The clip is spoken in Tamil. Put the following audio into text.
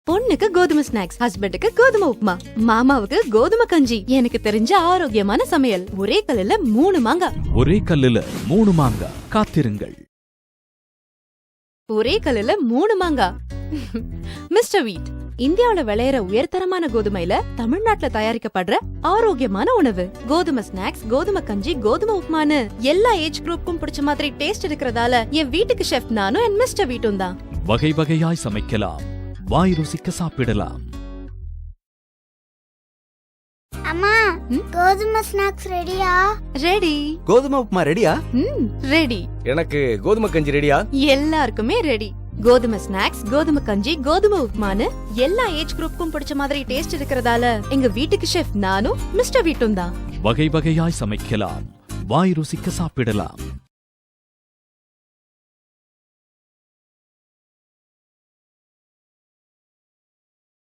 பொண்ணுக்கு கோதுமை ஸ்நாக்ஸ், ஹஸ்பண்டுக்கு கோதுமை உப்புமா, மாமாவுக்கு கோதுமை கஞ்சி. எனக்கு தெரிஞ்ச ஆரோக்கியமான சமையல். ஒரே கல்லுல 3 மாங்காய். ஒரே கல்லுல 3 மாங்காய். காத்திருங்கள். ஒரே கல்லுல 3 மாங்காய். மிஸ்டர் வீட் இந்தியாவுல விளையிற உயர்தரமான கோதுமையில தமிழ்நாட்டுல தயாரிக்கப்படுற ஆரோக்கியமான உணவு. கோதுமை ஸ்நாக்ஸ், கோதுமை கஞ்சி, கோதுமை உப்புமான்னு எல்லா ஏஜ் குரூப்புக்கும் பிடிச்ச மாதிரி டேஸ்ட் இருக்கிறதால என் வீட்டுக்கு ஷெஃப் நானும் என் மிஸ்டர் வீட்டும் தான். வகை வகையாய் சமைக்கலாம், வாய் ருசிக்க சாப்பிடலாம். அம்மா, கோதுமை ஸ்நாக்ஸ் ரெடியா? ரெடி. கோதுமை உப்புமா ரெடியா? ரெடி. எனக்கு கோதுமை கஞ்சி ரெடியா? எல்லாருக்குமே ரெடி. கோதுமை ஸ்நாக்ஸ், கோதுமை கஞ்சி, கோதுமை உப்புமான்னு எல்லா ஏஜ் குரூப்புக்கும் பிடிச்ச மாதிரி டேஸ்ட் இருக்கிறதால எங்க வீட்டுக்கு ஷெஃப் நானும் மிஸ்டர் வீட்டும் தான். வகை வகையாய் சமைக்கலாம், வாய் ருசிக்க சாப்பிடலாம்.